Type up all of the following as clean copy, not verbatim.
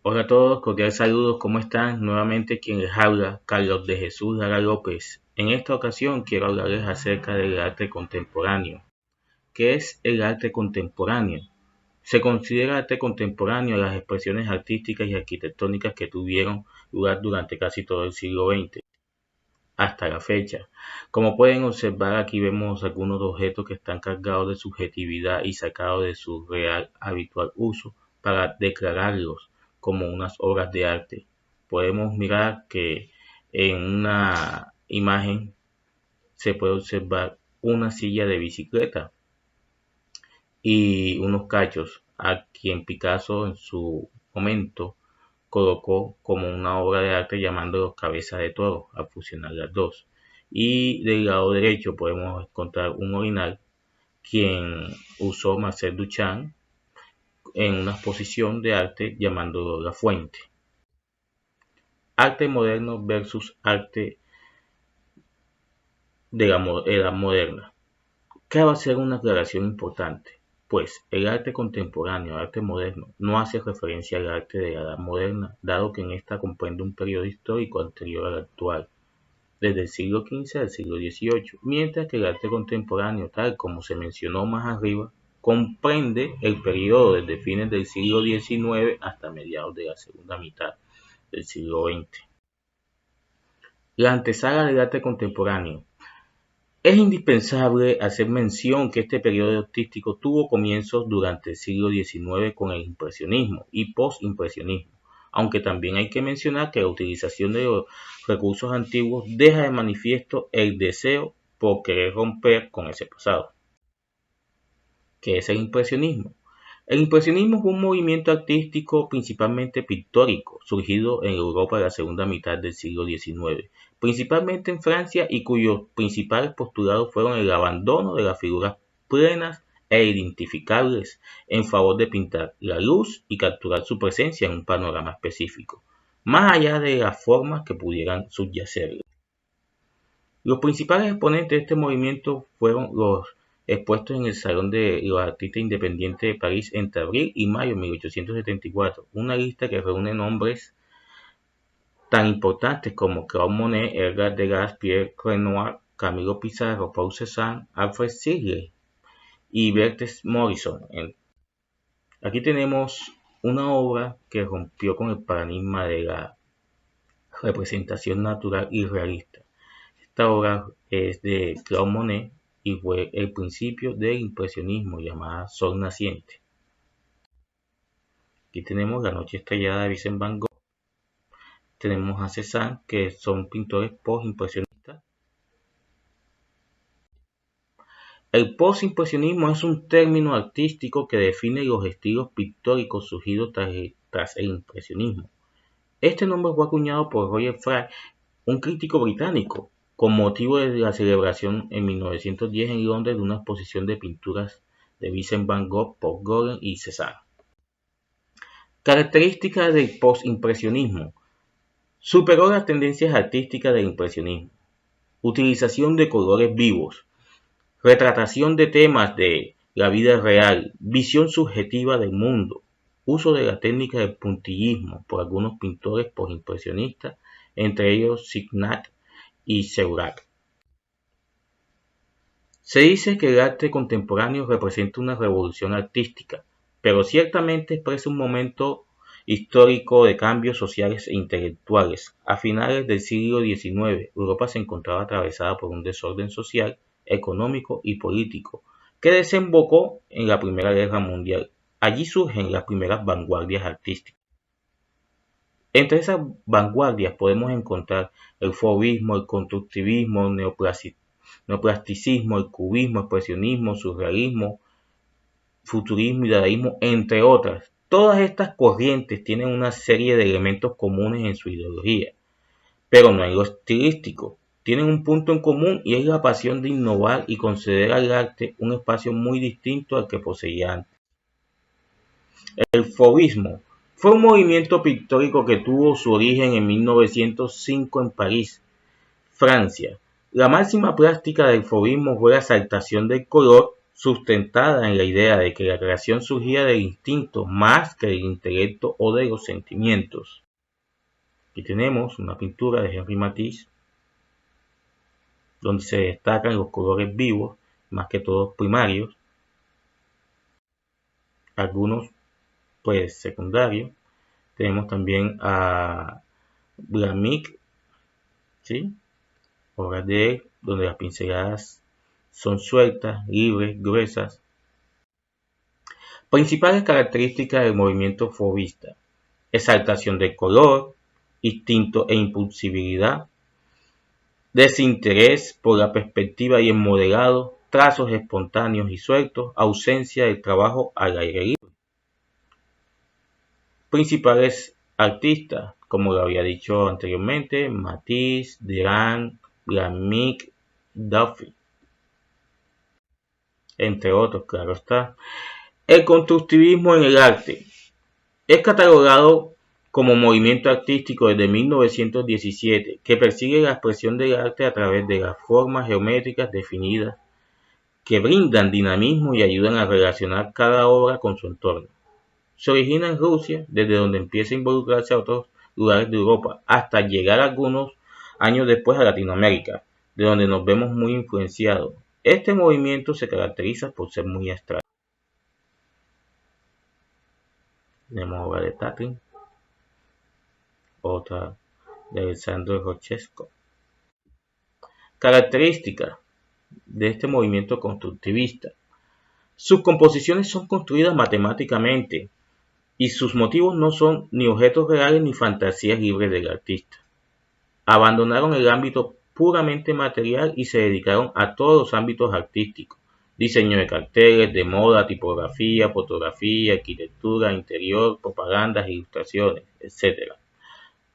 Hola a todos, cordiales saludos, ¿cómo están? Nuevamente quien les habla, Carlos de Jesús Lara López. En esta ocasión quiero hablarles acerca del arte contemporáneo. ¿Qué es el arte contemporáneo? Se considera arte contemporáneo las expresiones artísticas y arquitectónicas que tuvieron lugar durante casi todo el siglo XX hasta la fecha. Como pueden observar, aquí vemos algunos objetos que están cargados de subjetividad y sacados de su real habitual uso para declararlos como unas obras de arte. Podemos mirar que en una imagen se puede observar una silla de bicicleta y unos cachos a quien Picasso en su momento colocó como una obra de arte llamándolos cabeza de toro al fusionar las dos. Y del lado derecho podemos encontrar un orinal quien usó Marcel Duchamp en una exposición de arte llamándolo La Fuente. Arte moderno versus arte de la edad moderna. Cabe hacer una aclaración importante, pues el arte contemporáneo, el arte moderno, no hace referencia al arte de la edad moderna, dado que en esta comprende un periodo histórico anterior al actual, desde el siglo XV al siglo XVIII, mientras que el arte contemporáneo, tal como se mencionó más arriba, comprende el periodo desde fines del siglo XIX hasta mediados de la segunda mitad del siglo XX. La antesala del arte contemporáneo. Es indispensable hacer mención que este periodo artístico tuvo comienzos durante el siglo XIX con el impresionismo y postimpresionismo, aunque también hay que mencionar que la utilización de los recursos antiguos deja de manifiesto el deseo por querer romper con ese pasado. ¿Qué es el impresionismo? El impresionismo fue un movimiento artístico principalmente pictórico, surgido en Europa en la segunda mitad del siglo XIX, principalmente en Francia, y cuyos principales postulados fueron el abandono de las figuras plenas e identificables en favor de pintar la luz y capturar su presencia en un panorama específico, más allá de las formas que pudieran subyacer. Los principales exponentes de este movimiento fueron los expuestos en el Salón de los Artistas Independientes de París entre abril y mayo de 1874, una lista que reúne nombres tan importantes como Claude Monet, Edgar Degas, Pierre Renoir, Camilo Pissarro, Paul Cézanne, Alfred Sisley y Berthe Morisot. Aquí tenemos una obra que rompió con el paradigma de la representación natural y realista. Esta obra es de Claude Monet y fue el principio del impresionismo, llamada Sol Naciente. Aquí tenemos La Noche Estrellada de Vincent van Gogh. Tenemos a Cézanne, que son pintores post-impresionistas. El post-impresionismo es un término artístico que define los estilos pictóricos surgidos tras el impresionismo. Este nombre fue acuñado por Roger Fry, un crítico británico, con motivo de la celebración en 1910 en Londres de una exposición de pinturas de Vincent van Gogh, Paul Gauguin y Cézanne. Características del postimpresionismo. Superó las tendencias artísticas del impresionismo. Utilización de colores vivos. Retratación de temas de la vida real. Visión subjetiva del mundo. Uso de la técnica del puntillismo por algunos pintores postimpresionistas, entre ellos Signac y Seurat. Se dice que el arte contemporáneo representa una revolución artística, pero ciertamente expresa un momento histórico de cambios sociales e intelectuales. A finales del siglo XIX, Europa se encontraba atravesada por un desorden social, económico y político que desembocó en la Primera Guerra Mundial. Allí surgen las primeras vanguardias artísticas. Entre esas vanguardias podemos encontrar el fauvismo, el constructivismo, el neoplasticismo, el cubismo, expresionismo, surrealismo, futurismo y dadaísmo, entre otras. Todas estas corrientes tienen una serie de elementos comunes en su ideología, pero no en lo estilístico. Tienen un punto en común y es la pasión de innovar y conceder al arte un espacio muy distinto al que poseía antes. El fauvismo fue un movimiento pictórico que tuvo su origen en 1905 en París, Francia. La máxima plástica del fauvismo fue la exaltación del color, sustentada en la idea de que la creación surgía del instinto más que del intelecto o de los sentimientos. Aquí tenemos una pintura de Henri Matisse, donde se destacan los colores vivos, más que todos primarios, algunos pues secundarios. Tenemos también a Blamic, ¿sí? Obras de él, donde las pinceladas son sueltas, libres, gruesas. Principales características del movimiento fauvista: exaltación del color, instinto e impulsividad, desinterés por la perspectiva y el modelado, trazos espontáneos y sueltos, ausencia del trabajo al aire libre. Principales artistas, como lo había dicho anteriormente: Matisse, Derain, Blamic, Dufy, entre otros, claro está. El constructivismo en el arte es catalogado como movimiento artístico desde 1917 que persigue la expresión del arte a través de las formas geométricas definidas que brindan dinamismo y ayudan a relacionar cada obra con su entorno. Se origina en Rusia, desde donde empieza a involucrarse a otros lugares de Europa, hasta llegar algunos años después a Latinoamérica, de donde nos vemos muy influenciados. Este movimiento se caracteriza por ser muy abstracto. Tenemos obra de Tatlin, otra de Alessandro Rochesco. Características de este movimiento constructivista: sus composiciones son construidas matemáticamente y sus motivos no son ni objetos reales ni fantasías libres del artista. Abandonaron el ámbito puramente material y se dedicaron a todos los ámbitos artísticos: diseño de carteles, de moda, tipografía, fotografía, arquitectura, interior, propagandas, ilustraciones, etc.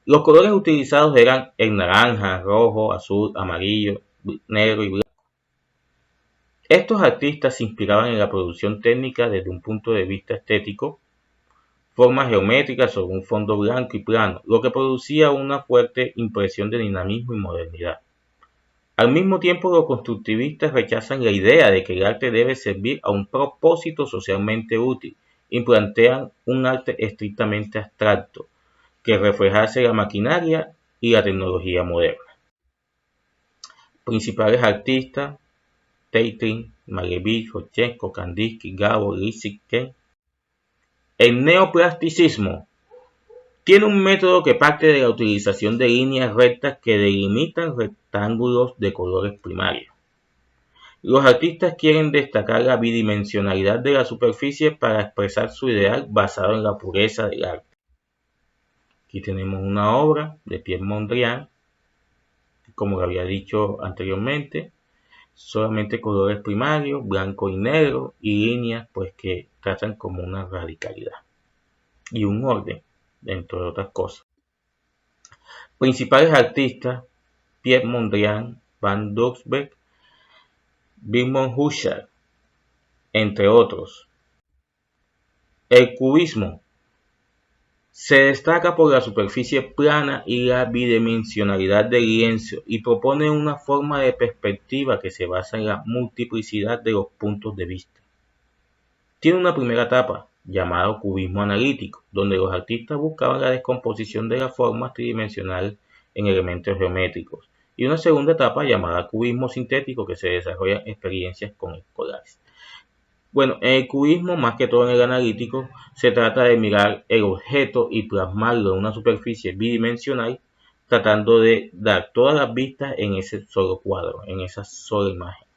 Los colores utilizados eran el naranja, rojo, azul, amarillo, negro y blanco. Estos artistas se inspiraban en la producción técnica desde un punto de vista estético, formas geométricas sobre un fondo blanco y plano, lo que producía una fuerte impresión de dinamismo y modernidad. Al mismo tiempo, los constructivistas rechazan la idea de que el arte debe servir a un propósito socialmente útil y plantean un arte estrictamente abstracto, que reflejase la maquinaria y la tecnología moderna. Principales artistas: Tatlin, Malevich, Rochesco, Kandinsky, Gabor, Lipsky. El neoplasticismo tiene un método que parte de la utilización de líneas rectas que delimitan rectángulos de colores primarios. Los artistas quieren destacar la bidimensionalidad de la superficie para expresar su ideal basado en la pureza del arte. Aquí tenemos una obra de Pierre Mondrian, como lo había dicho anteriormente, solamente colores primarios, blanco y negro, y líneas pues que tratan como una radicalidad y un orden, dentro de otras cosas. Principales artistas: Pierre Mondrian, Van Doesburg, Wilhelm Husserl, entre otros. El cubismo se destaca por la superficie plana y la bidimensionalidad del lienzo y propone una forma de perspectiva que se basa en la multiplicidad de los puntos de vista. Tiene una primera etapa, llamado cubismo analítico, donde los artistas buscaban la descomposición de las formas tridimensionales en elementos geométricos, y una segunda etapa llamada cubismo sintético, que se desarrolla en experiencias con escolares. Bueno, en el cubismo, más que todo en el analítico, se trata de mirar el objeto y plasmarlo en una superficie bidimensional, tratando de dar todas las vistas en ese solo cuadro, en esa sola imagen.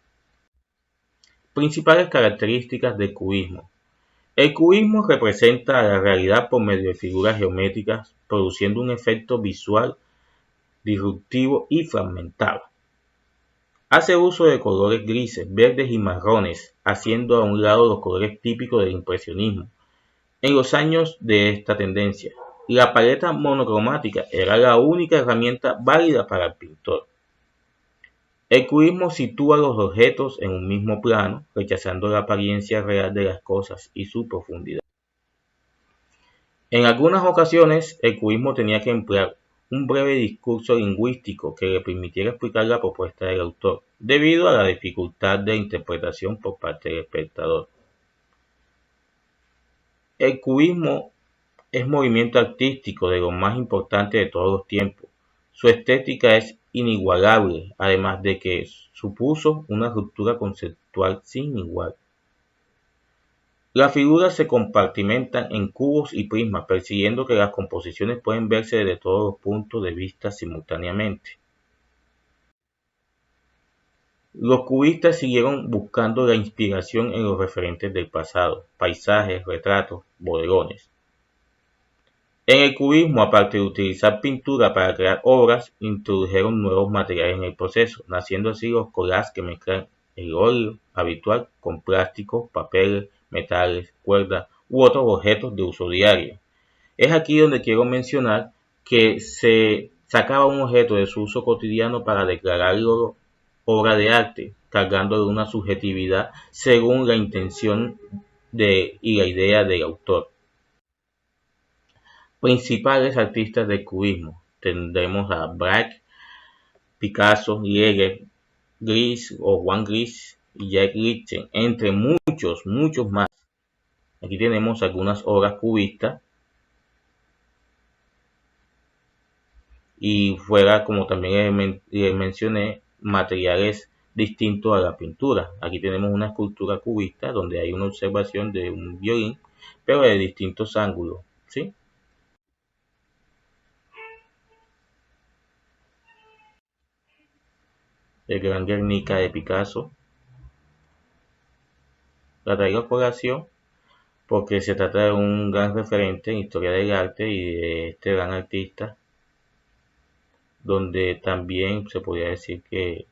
Principales características del cubismo: el cubismo representa la realidad por medio de figuras geométricas, produciendo un efecto visual disruptivo y fragmentado. Hace uso de colores grises, verdes y marrones, haciendo a un lado los colores típicos del impresionismo. En los años de esta tendencia, la paleta monocromática era la única herramienta válida para el pintor. El cubismo sitúa los objetos en un mismo plano, rechazando la apariencia real de las cosas y su profundidad. En algunas ocasiones, el cubismo tenía que emplear un breve discurso lingüístico que le permitiera explicar la propuesta del autor, debido a la dificultad de interpretación por parte del espectador. El cubismo es movimiento artístico de lo más importante de todos los tiempos. Su estética es inigualable, además de que supuso una ruptura conceptual sin igual. Las figuras se compartimentan en cubos y prismas, persiguiendo que las composiciones pueden verse desde todos los puntos de vista simultáneamente. Los cubistas siguieron buscando la inspiración en los referentes del pasado, paisajes, retratos, bodegones. En el cubismo, aparte de utilizar pintura para crear obras, introdujeron nuevos materiales en el proceso, naciendo así los collages que mezclan el óleo habitual con plásticos, papeles, metales, cuerdas u otros objetos de uso diario. Es aquí donde quiero mencionar que se sacaba un objeto de su uso cotidiano para declararlo obra de arte, cargando de una subjetividad según la intención y la idea del autor. Principales artistas del cubismo. Tendremos a Braque, Picasso, Jäger, Gris o Juan Gris y Jacques Richter, entre muchos más. Aquí tenemos algunas obras cubistas y fuera, como también mencioné, materiales distintos a la pintura. Aquí tenemos una escultura cubista donde hay una observación de un violín, pero de distintos ángulos, ¿sí? El Gran Guernica de Picasso. La traigo a colación porque se trata de un gran referente en historia del arte y de este gran artista, donde también se podría decir que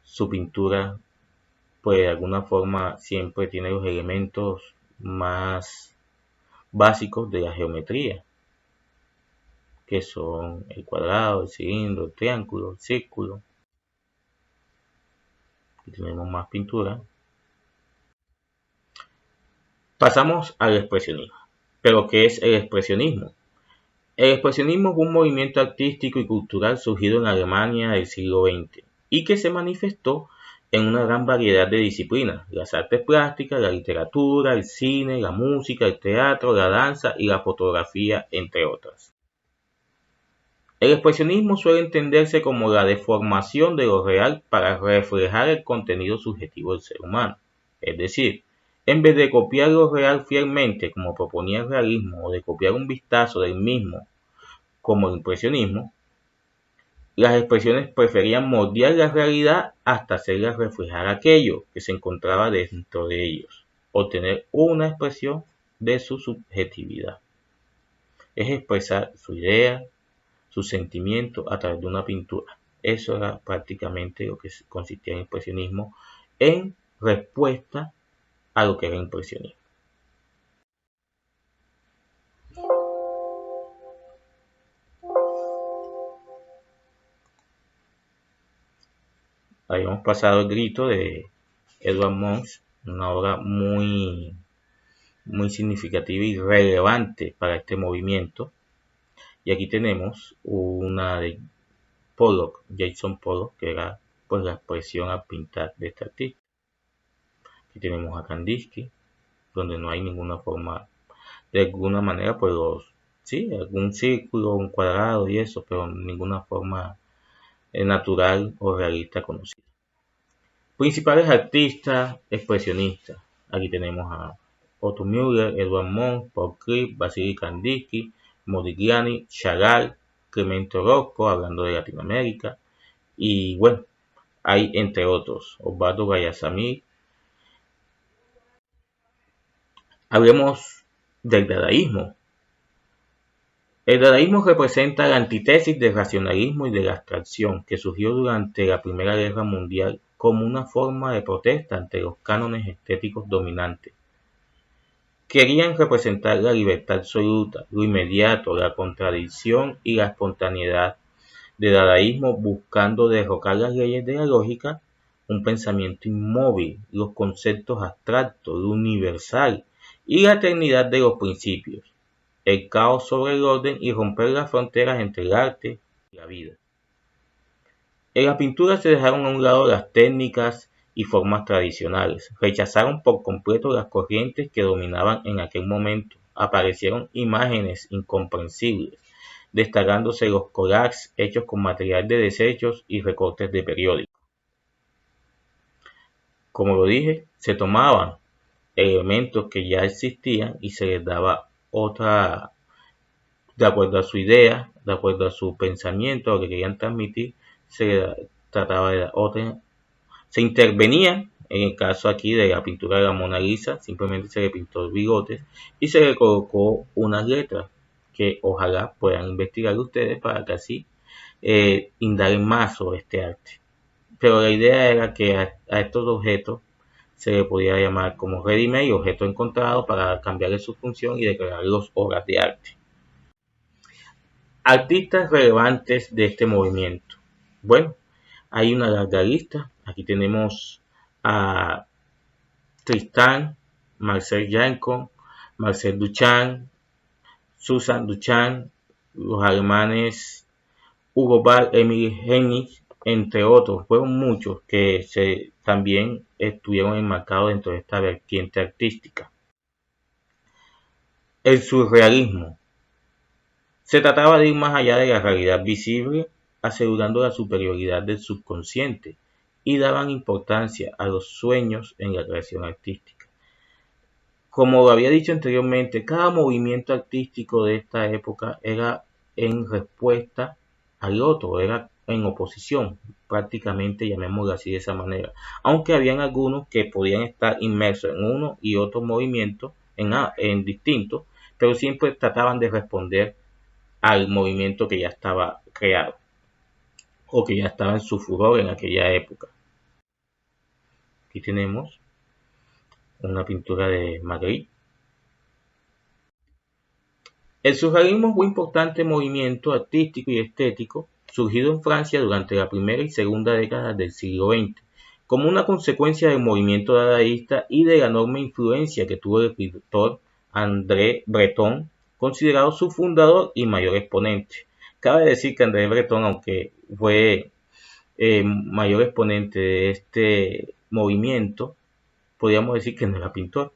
su pintura, pues de alguna forma siempre tiene los elementos más básicos de la geometría, que son el cuadrado, el cilindro, el triángulo, el círculo. Aquí tenemos más pintura. Pasamos al expresionismo. ¿Pero qué es el expresionismo? El expresionismo es un movimiento artístico y cultural surgido en Alemania del siglo XX y que se manifestó en una gran variedad de disciplinas: las artes plásticas, la literatura, el cine, la música, el teatro, la danza y la fotografía, entre otras. El expresionismo suele entenderse como la deformación de lo real para reflejar el contenido subjetivo del ser humano. Es decir, en vez de copiar lo real fielmente como proponía el realismo o de copiar un vistazo del mismo como el impresionismo, las expresiones preferían moldear la realidad hasta hacerla reflejar aquello que se encontraba dentro de ellos, obtener una expresión de su subjetividad. Es expresar su idea, su sentimiento a través de una pintura. Eso era prácticamente lo que consistía en el expresionismo en respuesta a lo que era el impresionismo. Habíamos pasado el grito de Edvard Munch, una obra muy significativa y relevante para este movimiento. Y aquí tenemos una de Pollock, Jackson Pollock, que era pues la expresión a pintar de este artista. Aquí tenemos a Kandinsky, donde no hay ninguna forma, de alguna manera, pues sí, algún círculo, un cuadrado y eso, pero ninguna forma natural o realista conocida. Principales artistas expresionistas. Aquí tenemos a Otto Müller, Edvard Munch, Paul Klee, Vasily Kandinsky, Modigliani, Chagall, Clemente Orozco, hablando de Latinoamérica, y bueno, hay entre otros, Osvaldo Guayasamil. Hablemos del dadaísmo. El dadaísmo representa la antítesis del racionalismo y de la abstracción, que surgió durante la Primera Guerra Mundial como una forma de protesta ante los cánones estéticos dominantes. Querían representar la libertad absoluta, lo inmediato, la contradicción y la espontaneidad del dadaísmo, buscando derrocar las leyes de la lógica, un pensamiento inmóvil, los conceptos abstractos, lo universal y la eternidad de los principios, el caos sobre el orden y romper las fronteras entre el arte y la vida. En la pintura se dejaron a un lado las técnicas y formas tradicionales, rechazaron por completo las corrientes que dominaban en aquel momento, aparecieron imágenes incomprensibles, destacándose los collages hechos con material de desechos y recortes de periódicos. Como lo dije, se tomaban elementos que ya existían y se les daba otra, de acuerdo a su idea, de acuerdo a su pensamiento, a lo que querían transmitir, se trataba de otra, se intervenía. En el caso aquí de la pintura de la Mona Lisa, simplemente se le pintó bigotes y se le colocó unas letras que ojalá puedan investigar ustedes para que así indaguen más sobre este arte. Pero la idea era que a estos objetos se le podía llamar como ready-made, objeto encontrado, para cambiarle su función y declararlos obras de arte. Artistas relevantes de este movimiento. Bueno, hay una larga lista. Aquí tenemos a Tristan, Marcel Janko, Marcel Duchamp, Susan Duchamp, los alemanes Hugo Ball, Emil Hennig, entre otros. Fueron muchos que también estuvieron enmarcados dentro de esta vertiente artística. El surrealismo. Se trataba de ir más allá de la realidad visible, asegurando la superioridad del subconsciente, y daban importancia a los sueños en la creación artística. Como lo había dicho anteriormente, cada movimiento artístico de esta época era en respuesta al otro, era en oposición, prácticamente, llamémoslo así de esa manera. Aunque habían algunos que podían estar inmersos en uno y otro movimiento, en distintos, pero siempre trataban de responder al movimiento que ya estaba creado o que ya estaba en su furor en aquella época. Aquí tenemos una pintura de Magritte. El surrealismo fue un importante movimiento artístico y estético surgido en Francia durante la primera y segunda década del siglo XX, como una consecuencia del movimiento dadaísta y de la enorme influencia que tuvo el pintor André Breton, considerado su fundador y mayor exponente. Cabe decir que André Breton, aunque fue mayor exponente de este movimiento, podríamos decir que no era pintor,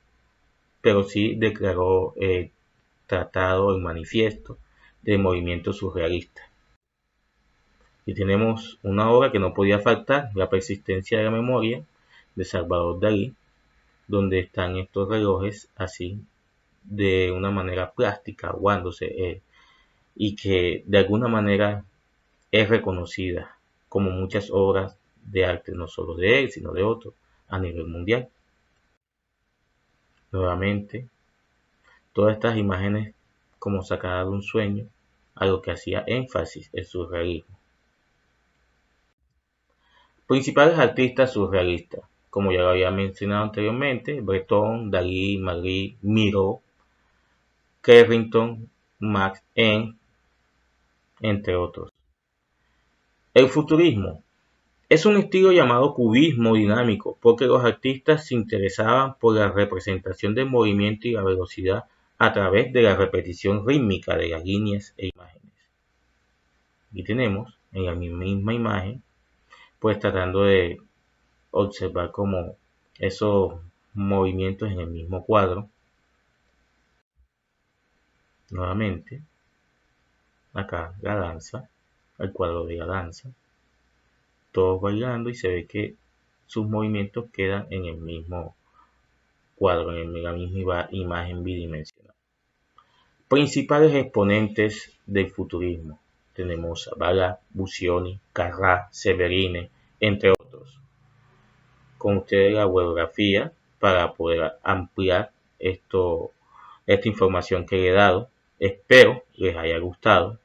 pero sí declaró tratado el manifiesto del movimiento surrealista. Y tenemos una obra que no podía faltar, La persistencia de la memoria, de Salvador Dalí, donde están estos relojes así de una manera plástica, aguándose, y que de alguna manera es reconocida como muchas obras de arte, no solo de él, sino de otros, a nivel mundial. Nuevamente, todas estas imágenes como sacadas de un sueño, a lo que hacía énfasis el surrealismo. Principales artistas surrealistas, como ya lo había mencionado anteriormente: Breton, Dalí, Magritte, Miró, Carrington, Max Eng, entre otros. El futurismo es un estilo llamado cubismo dinámico, porque los artistas se interesaban por la representación del movimiento y la velocidad a través de la repetición rítmica de las líneas e imágenes. Aquí tenemos en la misma imagen, pues tratando de observar como esos movimientos en el mismo cuadro. Nuevamente, acá la danza, el cuadro de la danza, todos bailando, y se ve que sus movimientos quedan en el mismo cuadro, en la misma imagen bidimensional. Principales exponentes del futurismo: tenemos a Bala, Buscioni, Carrà, Severine, entre otros. Con ustedes la bibliografía para poder ampliar esta información que he dado. Espero les haya gustado.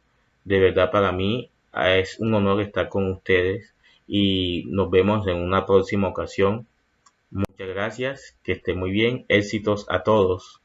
De verdad, para mí es un honor estar con ustedes y nos vemos en una próxima ocasión. Muchas gracias, que estén muy bien, éxitos a todos.